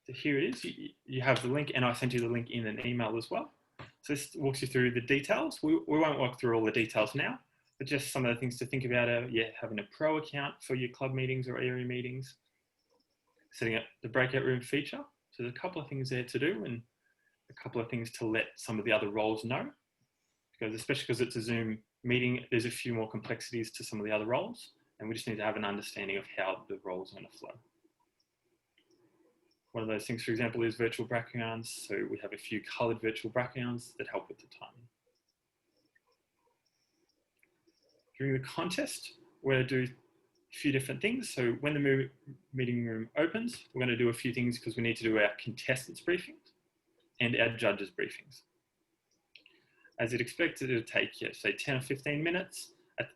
So here it is. You have the link, and I sent you the link in an email as well. So this walks you through the details. We won't walk through all the details now, but just some of the things to think about are, having a pro account for your club meetings or area meetings, setting up the breakout room feature. So there's a couple of things there to do and a couple of things to let some of the other roles know, because especially because it's a Zoom meeting, there's a few more complexities to some of the other roles, and we just need to have an understanding of how the roles are going to flow. One of those things, for example, is virtual backgrounds. So we have a few colored virtual backgrounds that help with the timing. During the contest, we're going to do a few different things. So when the meeting room opens, we're going to do a few things because we need to do our contestants briefings and our judges briefings. As you'd expect, it'll take, say 10 or 15 minutes at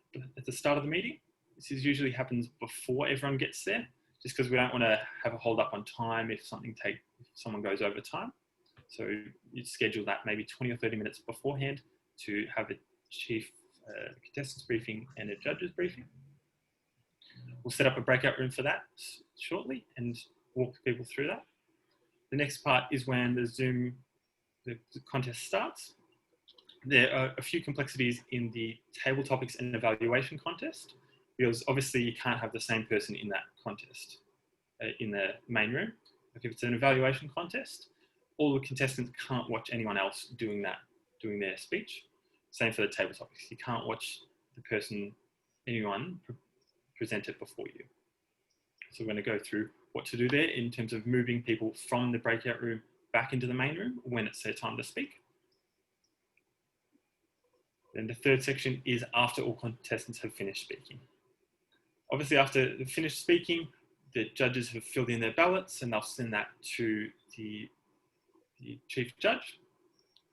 the start of the meeting. This usually happens before everyone gets there, just because we don't want to have a hold up on time if someone goes over time. So you'd schedule that maybe 20 or 30 minutes beforehand to have a chief contestants briefing and a judges briefing. We'll set up a breakout room for that shortly and walk people through that. The next part is when the contest starts. There are a few complexities in the table topics and evaluation contest, because obviously you can't have the same person in that contest in the main room. Like if it's an evaluation contest, all the contestants can't watch anyone else doing their speech. Same for the table topics. You can't watch anyone present it before you. So we're going to go through what to do there in terms of moving people from the breakout room back into the main room when it's their time to speak. Then the third section is after all contestants have finished speaking. Obviously, after they've finished speaking, the judges have filled in their ballots and they'll send that to the chief judge.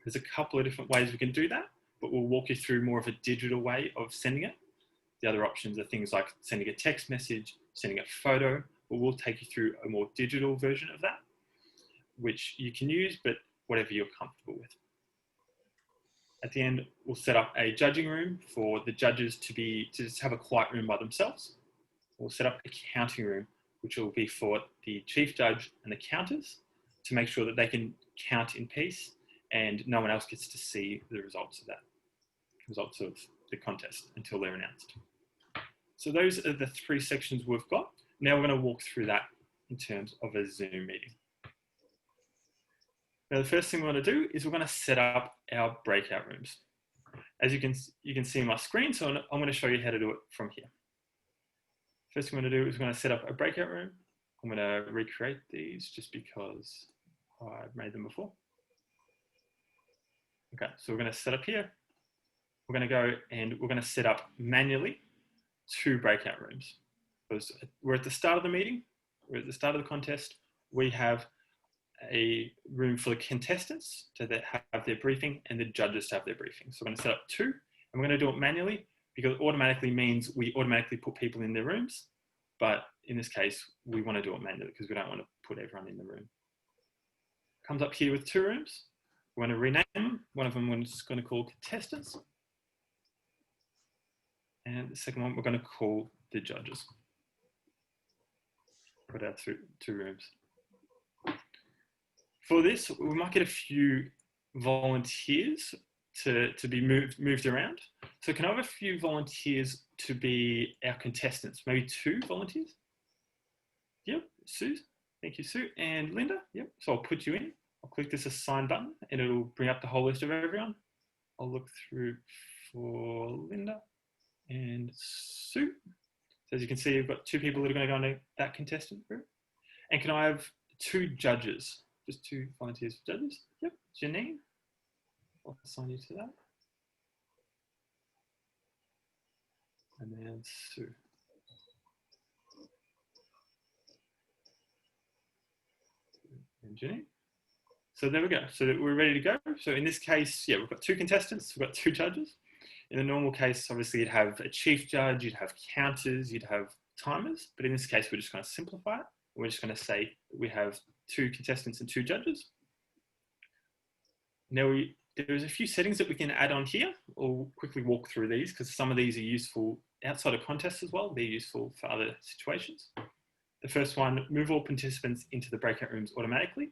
There's a couple of different ways we can do that, but we'll walk you through more of a digital way of sending it. The other options are things like sending a text message, sending a photo, but we'll take you through a more digital version of that, which you can use, but whatever you're comfortable with. At the end, we'll set up a judging room for the judges to just have a quiet room by themselves. We'll set up a counting room, which will be for the chief judge and the counters to make sure that they can count in peace and no one else gets to see the results of the contest until they're announced. So those are the three sections we've got. Now we're going to walk through that in terms of a Zoom meeting. Now, the first thing we're going to do is we're going to set up our breakout rooms. As you can see on my screen, so I'm going to show you how to do it from here. First thing we're going to do is we're going to set up a breakout room. I'm going to recreate these just because I've made them before. Okay, so we're going to set up here. We're going to go and we're going to set up manually 2 breakout rooms. Because we're at the start of the meeting, we're at the start of the contest, we have a room for the contestants to have their briefing and the judges to have their briefing. So we're going to set up 2 and we're going to do it manually because it automatically means we automatically put people in their rooms. But in this case, we want to do it manually because we don't want to put everyone in the room. Comes up here with 2 rooms. We're going to rename them. One of them we're just going to call contestants. And the second one we're going to call the judges. Put our 2 rooms. For this, we might get a few volunteers to be moved around. So can I have a few volunteers to be our contestants? Maybe 2 volunteers? Yep, Sue. Thank you, Sue. And Linda? Yep. So I'll put you in. I'll click this assign button and it'll bring up the whole list of everyone. I'll look through for Linda and Sue. So as you can see, we've got 2 people that are going to go into that contestant group. And can I have 2 judges? Just 2 volunteers for judges? Yep. Janine, I'll assign you to that. And then Sue. And Janine. So there we go. So we're ready to go. So in this case, yeah, we've got 2 contestants, we've got 2 judges. In the normal case, obviously you'd have a chief judge, you'd have counters, you'd have timers. But in this case, we're just going to simplify it. We're just going to say we have 2 contestants and 2 judges. Now there's a few settings that we can add on here. We'll quickly walk through these because some of these are useful outside of contests as well. They're useful for other situations. The first one, move all participants into the breakout rooms automatically.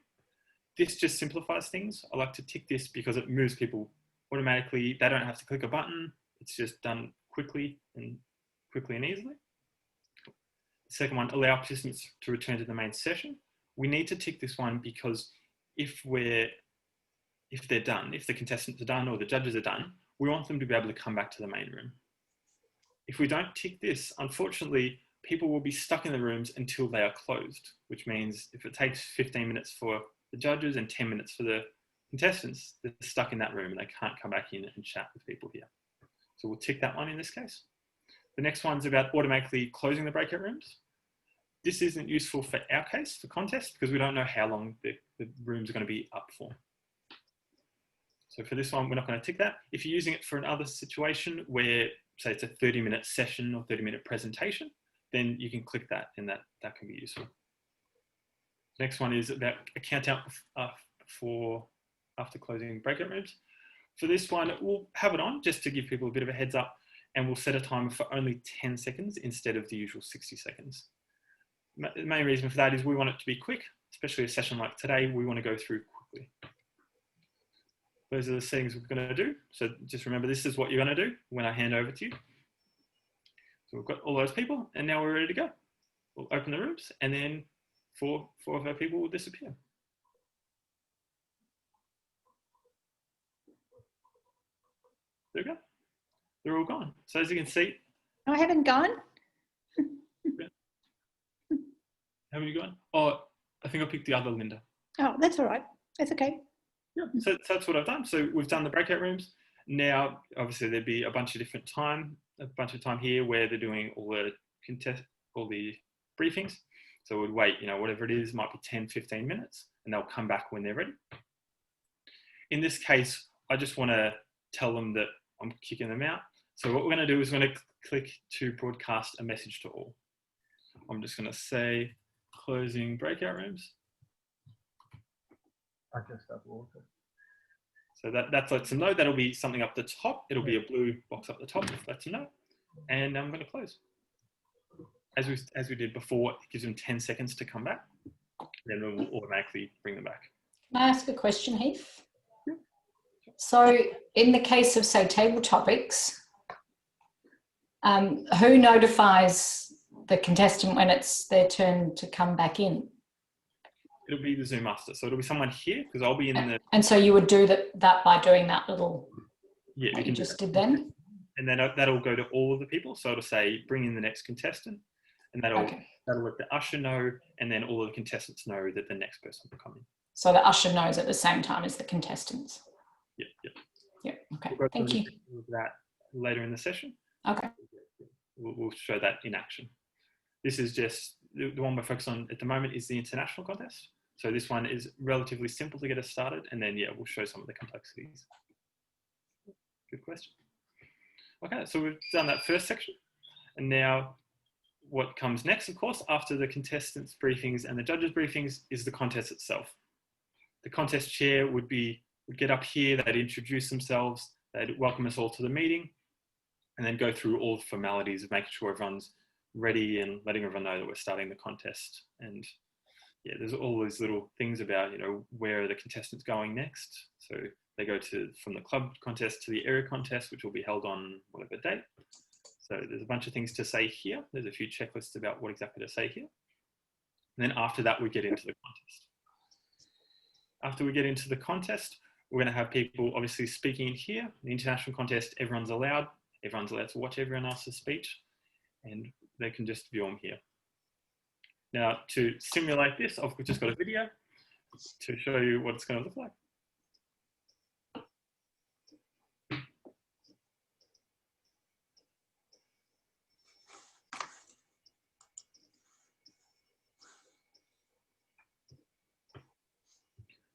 This just simplifies things. I like to tick this because it moves people automatically. They don't have to click a button. It's just done quickly and easily. The second one, allow participants to return to the main session. We need to tick this one because if they're done, if the contestants are done or the judges are done, we want them to be able to come back to the main room. If we don't tick this, unfortunately, people will be stuck in the rooms until they are closed, which means if it takes 15 minutes for the judges and 10 minutes for the contestants, they're stuck in that room and they can't come back in and chat with people here. So we'll tick that one in this case. The next one's about automatically closing the breakout rooms. This isn't useful for our case, for contest, because we don't know how long the rooms are going to be up for. So for this one, we're not going to tick that. If you're using it for another situation where, say, it's a 30-minute session or 30-minute presentation, then you can click that and that can be useful. Next one is about a countdown after closing breakout rooms. For this one, we'll have it on just to give people a bit of a heads up, and we'll set a timer for only 10 seconds instead of the usual 60 seconds. The main reason for that is we want it to be quick, especially a session like today, we want to go through quickly. Those are the settings we're going to do. So just remember, this is what you're going to do when I hand over to you. So we've got all those people and now we're ready to go. We'll open the rooms and then four of our people will disappear. There we go. They're all gone. So as you can see. I haven't gone. Haven't you gone? Oh, I think I picked the other Linda. Oh, that's all right. That's okay. Yeah, so that's what I've done. So we've done the breakout rooms. Now, obviously, there'd be a bunch of time here where they're doing all the briefings. So we'd wait, whatever it is, might be 10, 15 minutes, and they'll come back when they're ready. In this case, I just want to tell them that I'm kicking them out. So what we're going to do is we're going to click to broadcast a message to all. I'm just going to say closing breakout rooms. I just have water. So that lets them know. That'll be something up the top. It'll be a blue box up the top, which lets them know. And I'm going to close. As we did before, it gives them 10 seconds to come back. Then we'll automatically bring them back. Can I ask a question, Heath? Yeah. So in the case of, say, table topics, who notifies the contestant when it's their turn to come back in? It'll be the Zoom master. So it'll be someone here because I'll be in the... And so you would do that by doing that little... Yeah, that you just did then? And then that'll go to all of the people. So it'll say, bring in the next contestant. And that'll let the usher know. And then all of the contestants know that the next person will come in. So the usher knows at the same time as the contestants? Yeah, okay. We'll Thank you. That later in the session. Okay. We'll show that in action. This is just, the one we're focused on at the moment is the international contest. So this one is relatively simple to get us started. And then, we'll show some of the complexities. Good question. Okay, so we've done that first section. And now what comes next, of course, after the contestants' briefings and the judges' briefings is the contest itself. The contest chair would get up here, they'd introduce themselves, they'd welcome us all to the meeting, and then go through all the formalities of making sure everyone's ready and letting everyone know that we're starting the contest. And there's all these little things about, where are the contestants going next? So they go from the club contest to the area contest, which will be held on whatever date. So there's a bunch of things to say here. There's a few checklists about what exactly to say here. And then after that, we get into the contest. After we get into the contest, we're going to have people obviously speaking in here. The international contest, everyone's allowed. Everyone's allowed to watch everyone else's speech, and they can just view them here. Now, to simulate this, I've just got a video to show you what it's going to look like.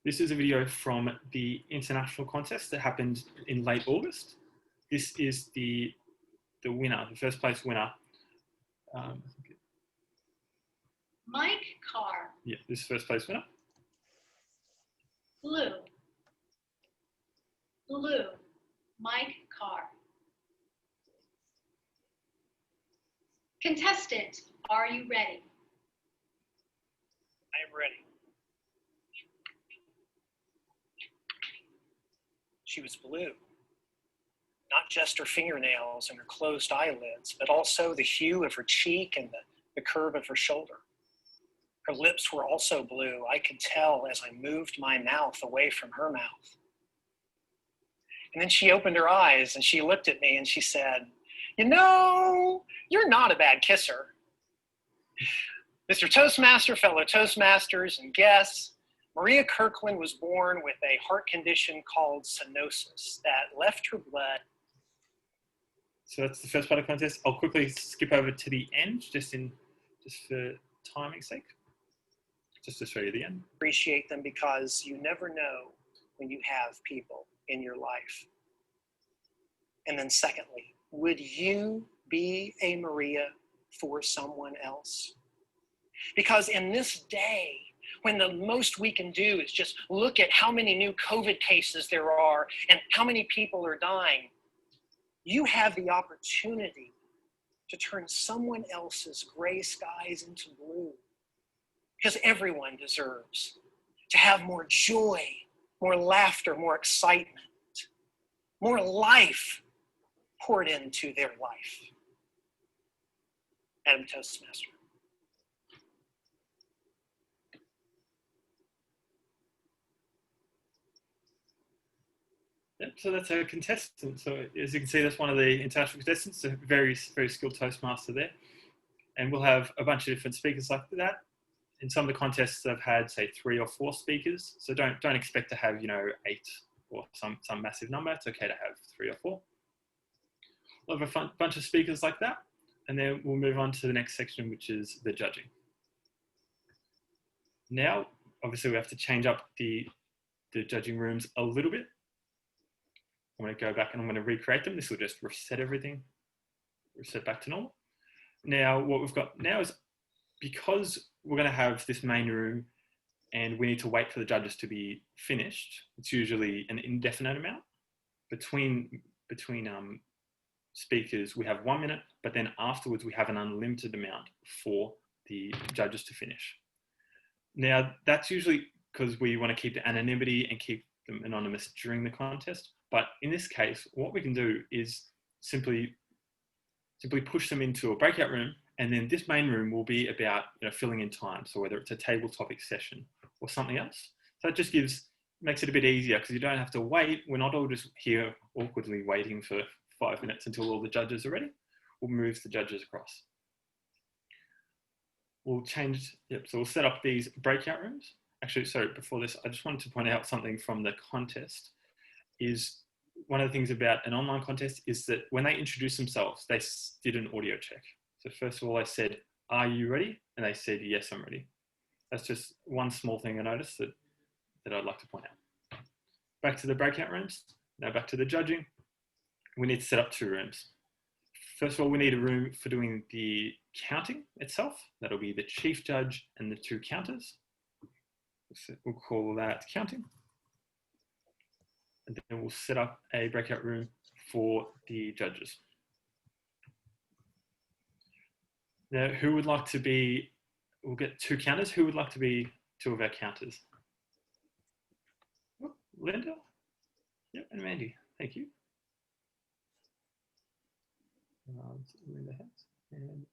This is a video from the international contest that happened in late August. This is the winner, the first place winner. Mike Carr. Yeah, this is first place winner. Blue. Mike Carr. Contestant, are you ready? I am ready. She was blue. Not just her fingernails and her closed eyelids, but also the hue of her cheek and the curve of her shoulder. Her lips were also blue. I could tell as I moved my mouth away from her mouth. And then she opened her eyes and she looked at me and she said, "You know, you're not a bad kisser." Mr. Toastmaster, fellow Toastmasters, and guests, Maria Kirkland was born with a heart condition called stenosis that left her blood. So that's the first part of the contest. I'll quickly skip over to the end, just for timing's sake, just to show you the end. Appreciate them because you never know when you have people in your life. And then secondly, would you be a Maria for someone else? Because in this day, when the most we can do is just look at how many new COVID cases there are and how many people are dying, you have the opportunity to turn someone else's gray skies into blue. Because everyone deserves to have more joy, more laughter, more excitement, more life poured into their life. Adam Toastmaster. Yep, so that's a contestant. So as you can see, that's one of the international contestants, a very, very skilled Toastmaster there. And we'll have a bunch of different speakers like that. In some of the contests, I've had, say, 3 or 4 speakers. So don't expect to have, 8 or some massive number. It's okay to have 3 or 4. We'll have a bunch of speakers like that. And then we'll move on to the next section, which is the judging. Now, obviously, we have to change up the judging rooms a little bit. I'm going to go back and I'm going to recreate them. This will just reset everything, reset back to normal. Now, what we've got now is, because we're going to have this main room and we need to wait for the judges to be finished, it's usually an indefinite amount. Between speakers, we have 1 minute, but then afterwards we have an unlimited amount for the judges to finish. Now, that's usually because we want to keep the anonymity and keep them anonymous during the contest. But in this case, what we can do is simply push them into a breakout room, and then this main room will be about filling in time. So whether it's a table topic session or something else. So it just makes it a bit easier because you don't have to wait. We're not all just here awkwardly waiting for 5 minutes until all the judges are ready. We'll move the judges across. We'll change, so we'll set up these breakout rooms. Actually, sorry, before this, I just wanted to point out something from the contest. Is one of the things about an online contest is that when they introduced themselves, they did an audio check. So first of all, I said, "Are you ready?" And they said, "Yes, I'm ready." That's just one small thing I noticed that I'd like to point out. Back to the breakout rooms. Now back to the judging. We need to set up 2 rooms. First of all, we need a room for doing the counting itself. That'll be the chief judge and the 2 counters. We'll call that counting. And then we'll set up a breakout room for the judges. Now, who would like to be, we'll get 2 counters. Who would like to be 2 of our counters? Oh, Linda? Yep, and Mandy, thank you. Linda has, and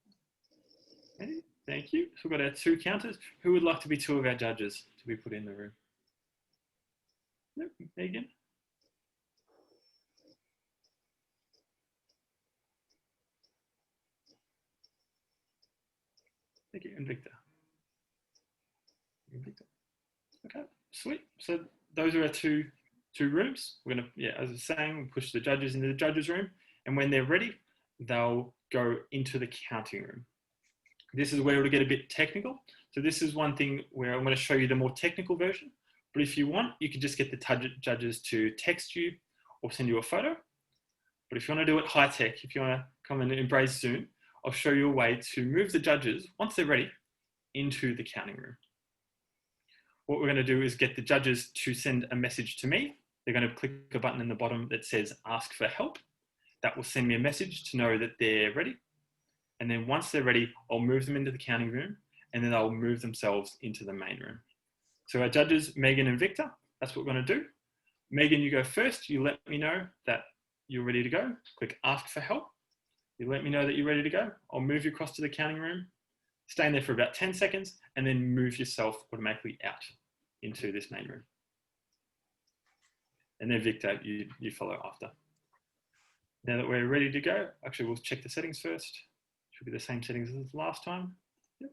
Mandy, thank you. So we've got our 2 counters. Who would like to be 2 of our judges to be put in the room? Yep, Megan. Thank you, and Victor. Okay, sweet. So those are our two rooms. We're gonna, as I was saying, we'll push the judges into the judges room, and when they're ready, they'll go into the counting room. This is where it'll get a bit technical. So this is one thing where I'm going to show you the more technical version. But if you want, you can just get the judges to text you or send you a photo. But if you want to do it high tech, if you want to come and embrace Zoom, I'll show you a way to move the judges, once they're ready, into the counting room. What we're going to do is get the judges to send a message to me. They're going to click a button in the bottom that says ask for help. That will send me a message to know that they're ready. And then once they're ready, I'll move them into the counting room. and then they'll move themselves into the main room. So our judges, Megan and Victor, that's what we're going to do. Megan, you go first. You let me know that you're ready to go. Click ask for help. You let me know that you're ready to go. I'll move you across to the counting room. Stay in there for about 10 seconds and then move yourself automatically out into this main room. And then Victor, you follow after. Now that we're ready to go, actually we'll check the settings first. Should be the same settings as last time. Yep.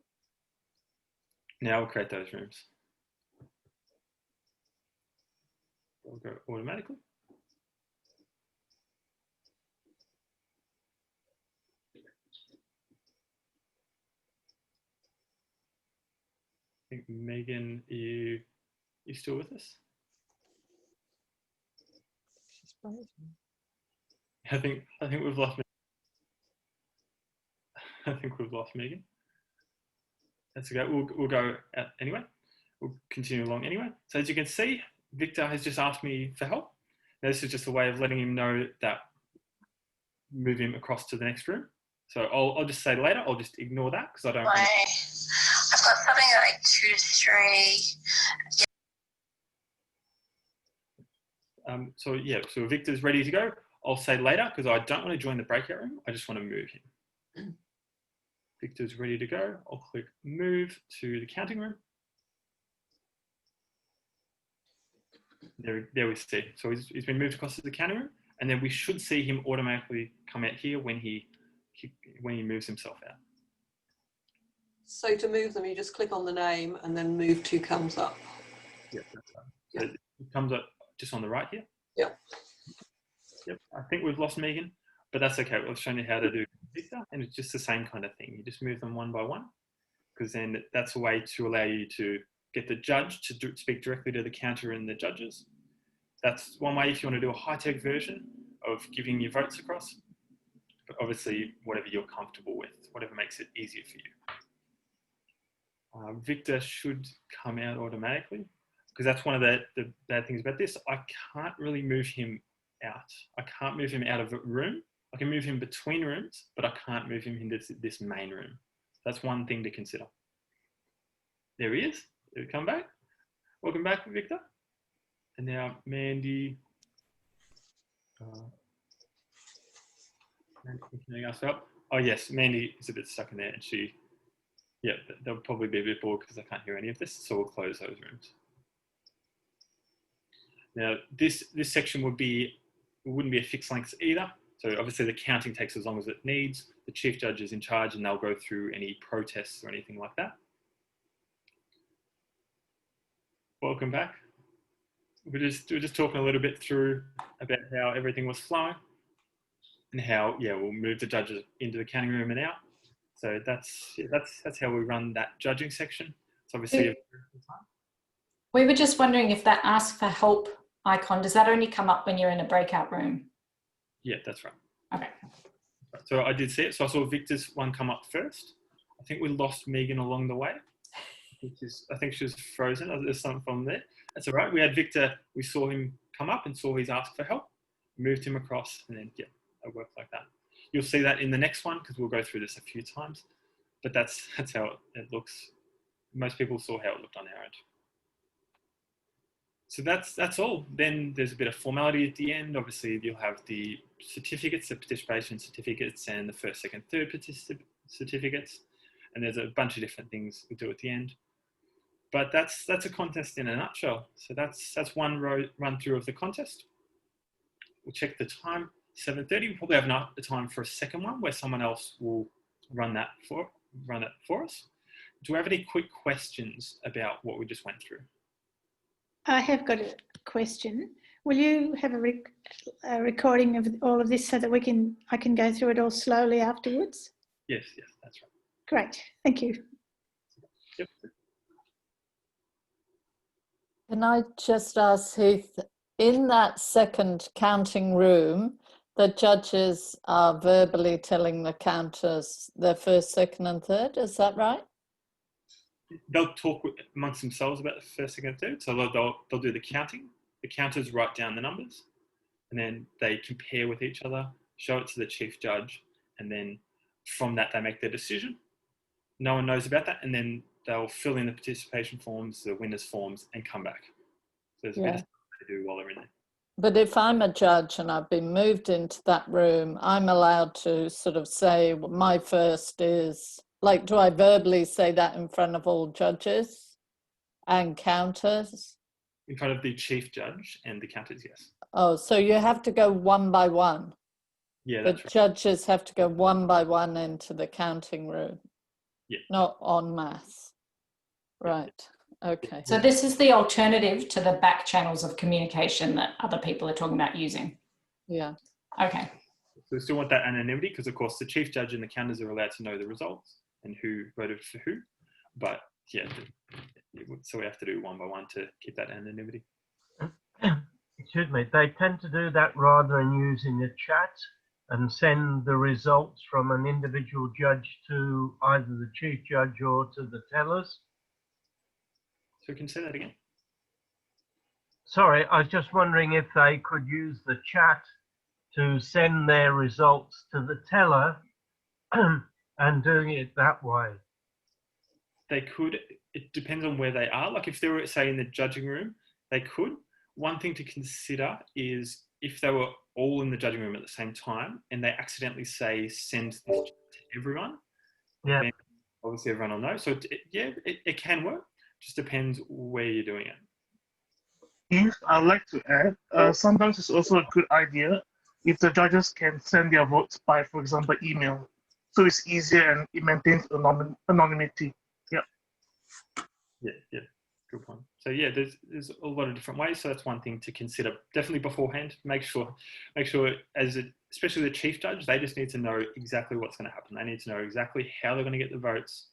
Now we'll create those rooms. They'll go automatically. I think Megan, you still with us? She's frozen. I think we've lost. I think we've lost Megan. That's okay. We'll go out anyway. We'll continue along anyway. So as you can see, Victor has just asked me for help. Now, this is just a way of letting him know that move him across to the next room. So I'll just say later. I'll just ignore that because I don't. I've got something like 2 to 3. So yeah, so Victor's ready to go. I'll say later because I don't want to join the breakout room. I just want to move him. Victor's ready to go. I'll click move to the counting room. There we see. So he's been moved across to the counting room, and then we should see him automatically come out here when he moves himself out. So to move them, you just click on the name and then move to comes up. Yep, that's right. So it comes up just on the right here. Yep. Yep. I think we've lost Megan, but that's okay. We've shown you how to do Victor, and it's just the same kind of thing. You just move them one by one, because then that's a way to allow you to get the judge to speak directly to the counter and the judges. That's one way if you want to do a high-tech version of giving your votes across. But obviously, whatever you're comfortable with, whatever makes it easier for you. Victor should come out automatically, because that's one of the bad things about this. I can't really move him out. I can't move him out of a room. I can move him between rooms, but I can't move him into this main room. That's one thing to consider. There he is. Did he come back? Welcome back, Victor. And now Mandy. Anything else up? Oh yes, Mandy is a bit stuck in there, and they'll probably be a bit bored because I can't hear any of this, so we'll close those rooms. Now this section wouldn't be a fixed length either. So obviously the counting takes as long as it needs. The chief judge is in charge, and they'll go through any protests or anything like that. Welcome back. We're just talking a little bit through about how everything was flowing and how we'll move the judges into the counting room and out. So that's how we run that judging section. So obviously, we were just wondering if that ask for help icon, does that only come up when you're in a breakout room? Yeah, that's right. Okay. So I did see it. So I saw Victor's one come up first. I think we lost Megan along the way. I think she was frozen. There's something from there. That's all right. We had Victor. We saw him come up and saw his ask for help. Moved him across, and then it worked like that. You'll see that in the next one because we'll go through this a few times. But that's how it looks. Most people saw how it looked on our end. So that's all. Then there's a bit of formality at the end. Obviously, you'll have the certificates, the participation certificates, and the first, second, third certificates. And there's a bunch of different things we do at the end. But that's a contest in a nutshell. So that's one run through of the contest. We'll check the time, 7:30. We'll probably have enough time for a second one where someone else will run that for us. Do we have any quick questions about what we just went through? I have got a question. Will you have a recording of all of this so that I can go through it all slowly afterwards? Yes, that's right. Great, thank you. Yep. Can I just ask Heath, in that second counting room, the judges are verbally telling the counters their first, second and third, is that right? They'll talk amongst themselves about the first, second, and third. So they'll do the counting. The counters write down the numbers, and then they compare with each other, show it to the chief judge, and then from that they make their decision. No one knows about that, and then they'll fill in the participation forms, the winners forms, and come back. So there's a bit of stuff to do while they're in there. But if I'm a judge and I've been moved into that room, I'm allowed to sort of say my first is, like, do I verbally say that in front of all judges and counters? In front of the chief judge and the counters, yes. Oh, so you have to go one by one. Yeah, The that's right. judges have to go one by one into the counting room. Yeah. Not en masse. Right. Okay. So this is the alternative to the back channels of communication that other people are talking about using. Yeah. Okay. So we still want that anonymity because, of course, the chief judge and the counters are allowed to know the results and who voted for who. But yeah, so we have to do one by one to keep that anonymity. Excuse me. They tend to do that rather than using the chat and send the results from an individual judge to either the chief judge or to the tellers. So can you say that again? Sorry, I was just wondering if they could use the chat to send their results to the teller and doing it that way. They could. It depends on where they are. Like if they were, say, in the judging room, they could. One thing to consider is if they were all in the judging room at the same time and they accidentally say, send this to everyone, Yeah. then obviously everyone will know. So it can work. Just depends where you're doing it. If I'd like to add, sometimes it's also a good idea if the judges can send their votes by, for example, email. So it's easier and it maintains anonymity. Yeah. Yeah. Good point. So yeah, there's a lot of different ways. So that's one thing to consider. Definitely beforehand, make sure especially the chief judge, they just need to know exactly what's going to happen. They need to know exactly how they're going to get the votes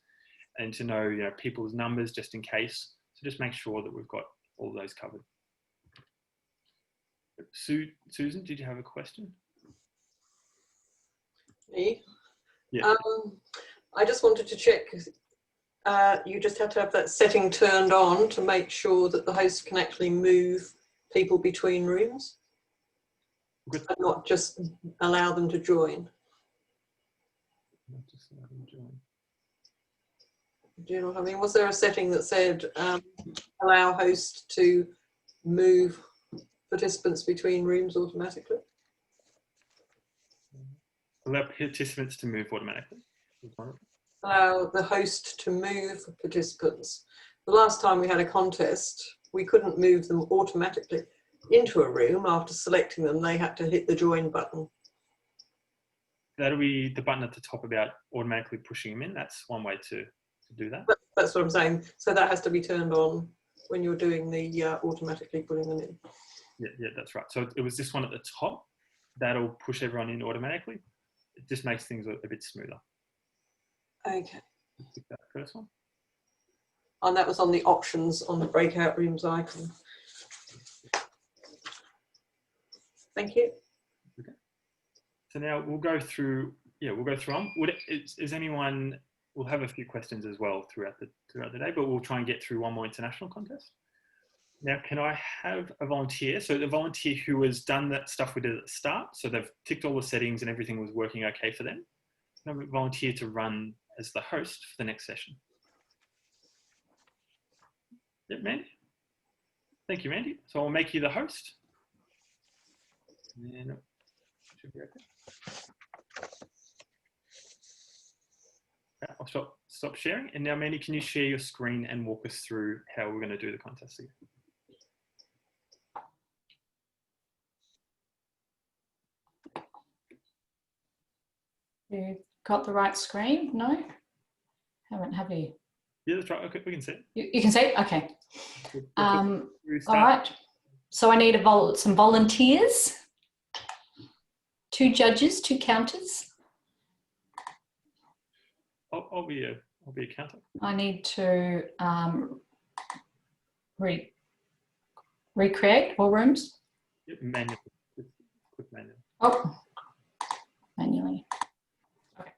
and to know, people's numbers just in case. So just make sure that we've got all those covered. Susan, did you have a question? Me? Yeah. I just wanted to check. You just have to have that setting turned on to make sure that the host can actually move people between rooms and not just allow them to join. Do you know what I mean? Was there a setting that said allow host to move participants between rooms automatically? Allow participants to move automatically. Allow the host to move participants. The last time we had a contest, we couldn't move them automatically into a room. After selecting them, they had to hit the join button. That'll be the button at the top about automatically pushing them in. That's one way to do that. That's what I'm saying. So that has to be turned on when you're doing the automatically putting them in. Yeah, that's right. So it was this one at the top. That'll push everyone in automatically. It just makes things a bit smoother. Okay. That first one. And that was on the options on the breakout rooms icon. Thank you. Okay. So now we'll go through. Yeah, we'll go through them. Is anyone? We'll have a few questions as well throughout the day, but we'll try and get through one more international contest. Now, can I have a volunteer? So the volunteer who has done that stuff we did at the start, so they've ticked all the settings and everything was working okay for them. Can I have a volunteer to run as the host for the next session? Yep, Mandy. Thank you, Mandy. So I'll make you the host. And should be okay. I'll stop sharing. And now, Mandy, can you share your screen and walk us through how we're going to do the contest again? You got the right screen? No? Have you? Yeah, that's right. Okay, we can see it. You can see it? Okay. All Start. right. So I need some volunteers, 2 judges, 2 counters. I'll be a counter. I need to recreate all rooms. Yep, manually. Click manually. Oh, manually. Okay.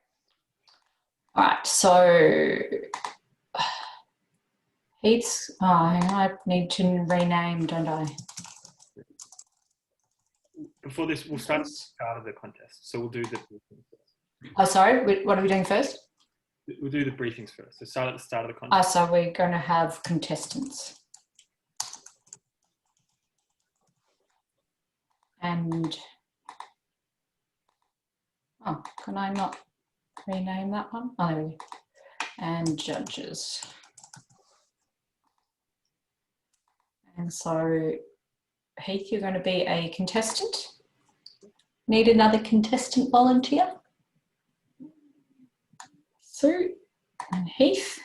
All right. So Heath's. Oh, I need to rename, don't I? Before this, we'll start at the start of the contest. So we'll do the. Oh, sorry. What are we doing first? We'll do the briefings first. So start at the start of the contest. So we're going to have contestants. And, oh, can I not rename that one? Oh, there we go. And judges. And so, Heath, you're going to be a contestant. Need another contestant volunteer? Sue and Heath.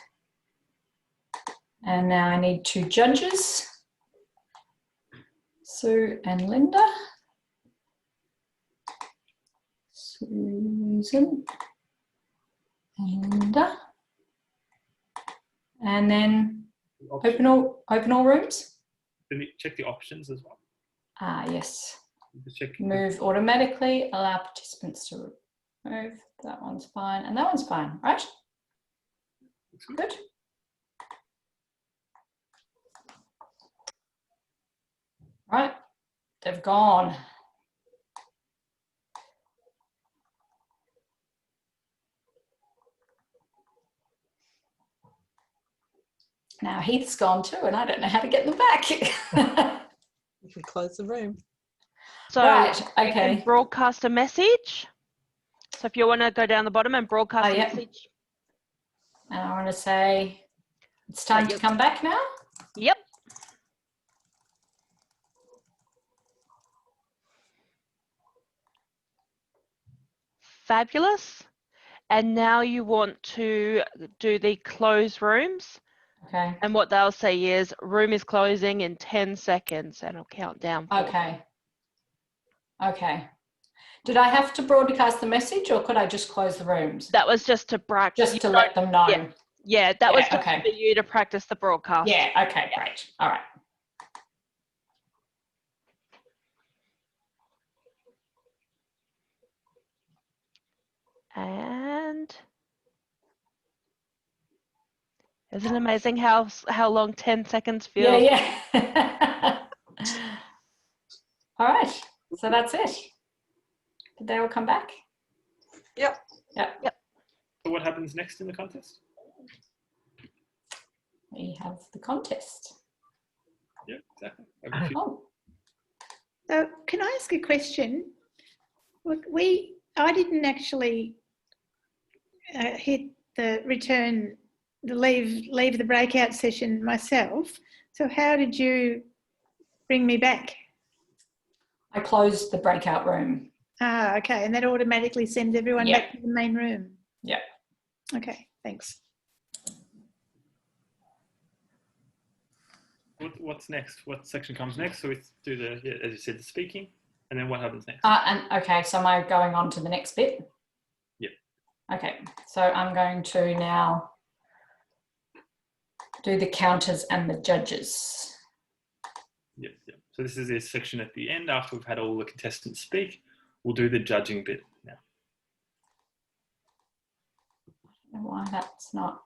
And now I need 2 judges. Sue and Linda. Susan and Linda. And then open all rooms. Check the options as well. Yes. Just check. Move automatically, allow participants to move. That one's fine, and that one's fine, right? Good. Right, they've gone. Now Heath's gone too, and I don't know how to get them back. If we close the room. So right, you okay. can broadcast a message. So if you want to go down the bottom and broadcast a Yep. message. And I want to say, it's time to come back now. Yep. Fabulous. And now you want to do the close rooms. Okay. And what they'll say is room is closing in 10 seconds and it'll count down. Okay. Okay. Did I have to broadcast the message or could I just close the rooms? That was just to practice. Just to let them know. Yeah, yeah, that was just okay. for you to practice the broadcast. Yeah, okay, great. All right. And isn't it amazing how long 10 seconds feels? Yeah, yeah. All right, so that's it. Did they all come back? Yep. Yep. Yep. So what happens next in the contest? We have the contest. Yeah, exactly. Over to you. Oh, So can I ask a question? Look, I didn't actually hit the return, the leave the breakout session myself. So how did you bring me back? I closed the breakout room. Ah, okay. And that automatically sends everyone Yep. back to the main room. Yep. Okay, thanks. What's next? What section comes next? So we do the, yeah, as you said, the speaking, and then what happens next? And okay, so am I going on to the next bit? Yep. Okay, so I'm going to now do the counters and the judges. Yep, yep. So this is a section at the end after we've had all the contestants speak. We'll do the judging bit now. I don't know why that's not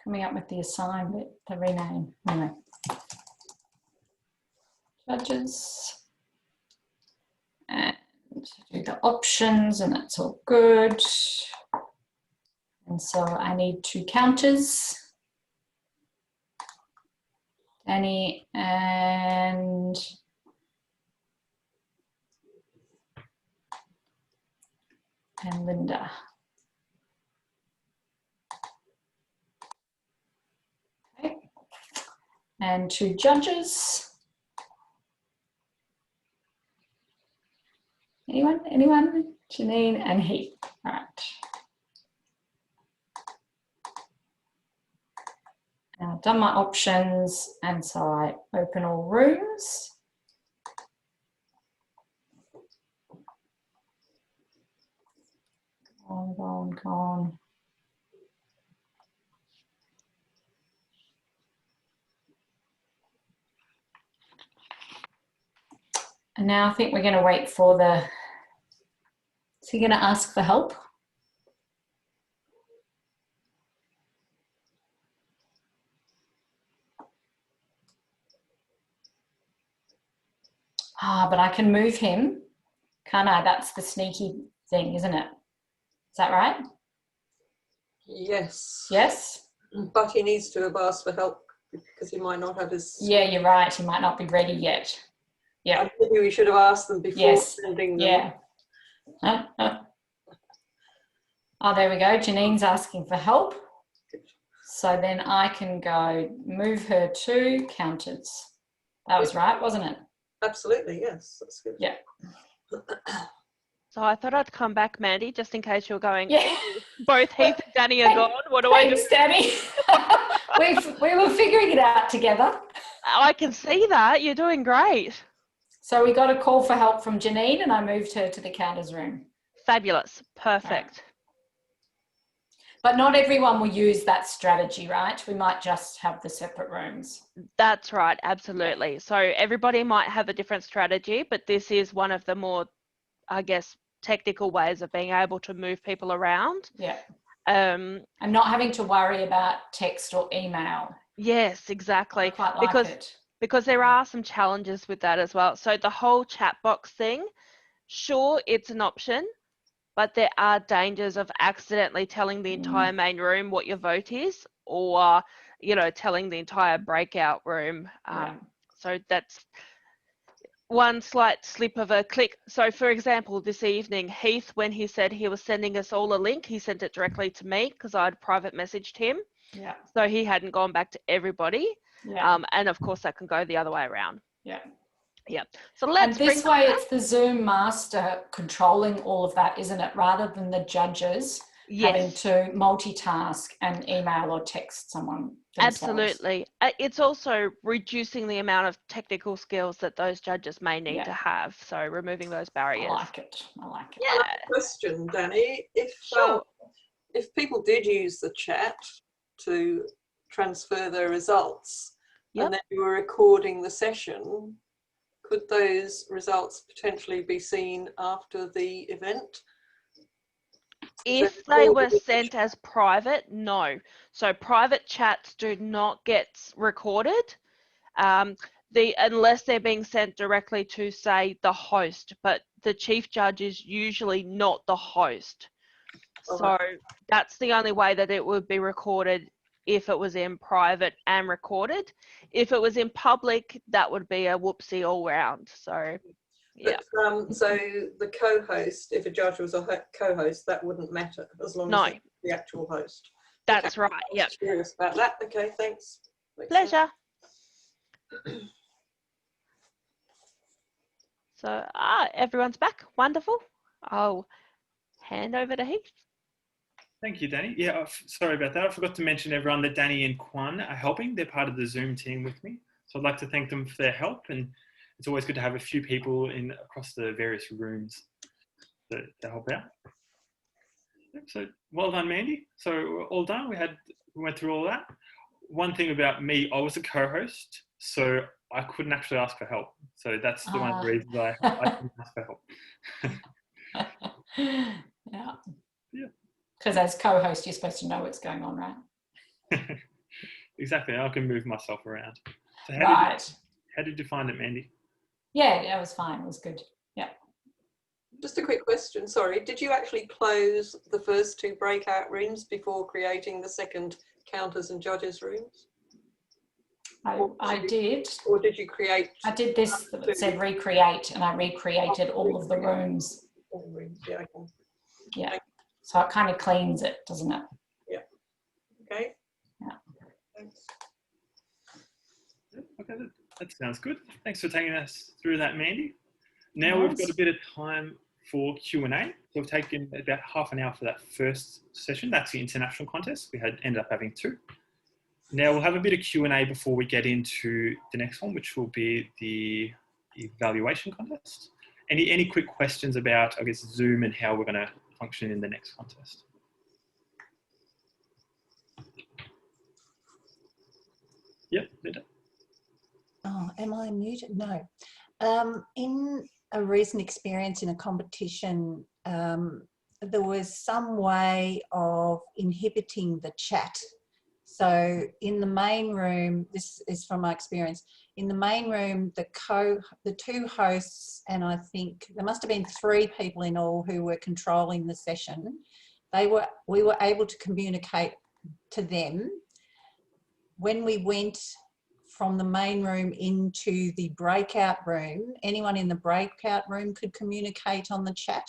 coming up with the assign bit, the rename. Anyway. Judges. And do the options, and that's all good. And so I need 2 counters. Danny and Linda. Okay. And 2 judges. Anyone? Janine and Heath. All right. Now I've done my options, and so I open all rooms. Go on. And now I think we're going to wait for the, is he going to ask for help? But I can move him, can't I? That's the sneaky thing, isn't it? Is that right? Yes. Yes? But he needs to have asked for help because he might not have his... Yeah, you're right. He might not be ready yet. Yeah. Maybe we should have asked them before sending them. Yeah. Oh, there we go. Janine's asking for help. So then I can go move her to counters. That was right, wasn't it? Absolutely, yes. That's good. Yeah. So I thought I'd come back, Mandy, just in case you're going, Yeah. both Heath and Danny are gone. What do I do? Thanks, Danny. we were figuring it out together. I can see that. You're doing great. So we got a call for help from Janine and I moved her to the counters room. Fabulous. Perfect. But not everyone will use that strategy, right? We might just have the separate rooms. That's right. Absolutely. So everybody might have a different strategy, but this is one of the more, I guess, technical ways of being able to move people around. Yeah. And not having to worry about text or email. Yes, exactly. I quite like it. Because there are some challenges with that as well. So the whole chat box thing, sure, it's an option, but there are dangers of accidentally telling the entire main room what your vote is, or, you know, telling the entire breakout room. So that's one slight slip of a click. So for example, this evening, Heath, when he said he was sending us all a link, he sent it directly to me because I'd private messaged him. Yeah. So he hadn't gone back to everybody. Yeah. And of course that can go the other way around. Yeah. Yeah. So let's and this way it's the Zoom master controlling all of that, isn't it? Rather than the judges having to multitask and email or text someone themselves. Absolutely. It's also reducing the amount of technical skills that those judges may need to have. So removing those barriers. I like it. I like it. Yeah. Question, Danny. If people did use the chat to transfer their results and then you were recording the session, could those results potentially be seen after the event? If they were sent as private, no. So private chats do not get recorded unless they're being sent directly to, say, the host, but the chief judge is usually not the host. So that's the only way that it would be recorded if it was in private and recorded. If it was in public, that would be a whoopsie all round. So, yeah. But, so the co-host, if a judge was a co-host, that wouldn't matter as long as it's the actual host. That's right. Yeah. Curious about that. Okay, thanks. Pleasure. So, everyone's back. Wonderful. I'll hand over to Heath. Thank you, Danny. Yeah, sorry about that. I forgot to mention everyone that Danny and Kwan are helping. They're part of the Zoom team with me. So I'd like to thank them for their help. And it's always good to have a few people across the various rooms to help out. So well done, Mandy. So we're all done. We went through all that. One thing about me, I was a co-host, so I couldn't actually ask for help. So that's the one of the reasons I couldn't ask for help. Yeah. Because as co-host, you're supposed to know what's going on, right? Exactly. I can move myself around. So how did you find it, Mandy? Yeah, it was fine. It was good. Yeah. Just a quick question. Sorry. Did you actually close the first two breakout rooms before creating the second counters and judges rooms? I did. Or did you create? I did this that said recreate, and I recreated all of the rooms. All the rooms. Yeah. Okay. Yeah. So it kind of cleans it, doesn't it? Yeah. Okay. Yeah. Thanks. Okay, that sounds good. Thanks for taking us through that, Mandy. Now we've got a bit of time for Q&A. So we've taken about half an hour for that first session. That's the international contest. We ended up having 2. Now we'll have a bit of Q&A before we get into the next one, which will be the evaluation contest. Any quick questions about, I guess, Zoom and how we're going to function in the next contest? Yep, Linda. Oh, am I muted? No. In a recent experience in a competition, there was some way of inhibiting the chat. So in the main room, this is from my experience, in the main room, the 2 hosts, and I think there must have been 3 people in all who were controlling the session. we were able to communicate to them. When we went from the main room into the breakout room, anyone in the breakout room could communicate on the chat.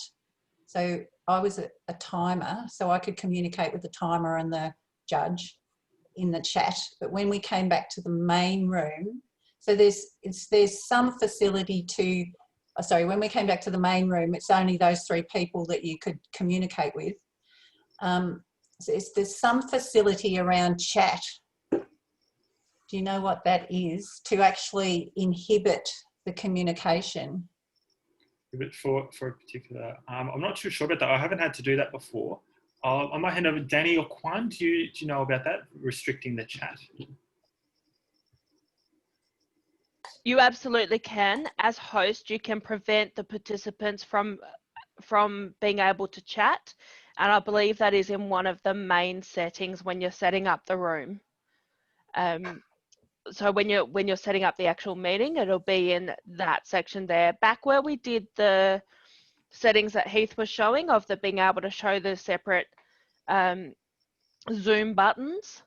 So I was a timer, so I could communicate with the timer and the judge in the chat. But when we came back to the main room, so there's some facility to, when we came back to the main room, it's only those 3 people that you could communicate with. So there's some facility around chat. Do you know what that is? To actually inhibit the communication. But for a particular, I'm not too sure about that. I haven't had to do that before. I might hand over Danny or Kwan. Do you know about that? Restricting the chat. You absolutely can. As host, you can prevent the participants from being able to chat, and I believe that is in one of the main settings when you're setting up the room. So when you're setting up the actual meeting, it'll be in that section there. Back where we did the settings that Heath was showing of the being able to show the separate Zoom buttons,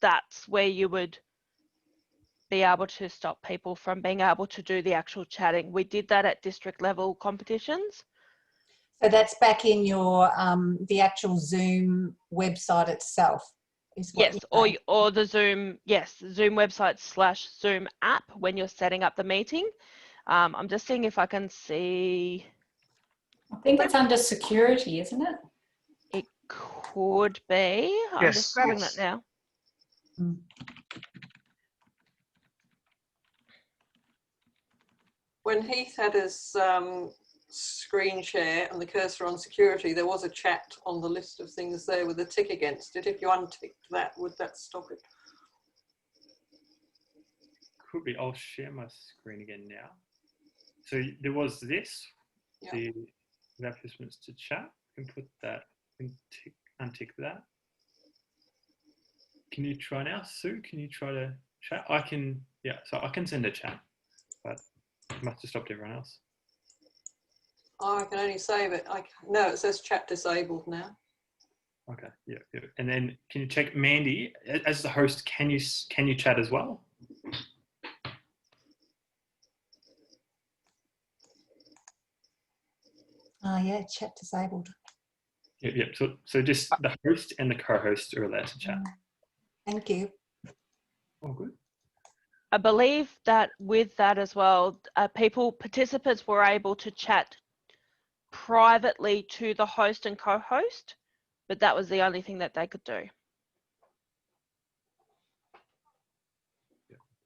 that's where you would be able to stop people from being able to do the actual chatting. We did that at district level competitions. So that's back in your the actual Zoom website itself. Yes, or the Zoom, Zoom website / Zoom app when you're setting up the meeting. I'm just seeing if I can see. I think it's under security, isn't it? It could be. I'm just grabbing that now. When Heath had his screen share and the cursor on security, there was a chat on the list of things there with a tick against it. If you unticked that, would that stop it? Could be. I'll share my screen again now. So there was this, the participants to chat. You can put that, untick that. Can you try now, Sue? Can you try to chat? I can, so I can send a chat, but it must have stopped everyone else. Oh, I can only save it. No, it says chat disabled now. Okay, yeah. And then can you check, Mandy, as the host, can you chat as well? Yeah, chat disabled. Yeah. So just the host and the co-host are allowed to chat. Thank you. Oh, good. I believe that with that as well, participants were able to chat privately to the host and co-host, but that was the only thing that they could do.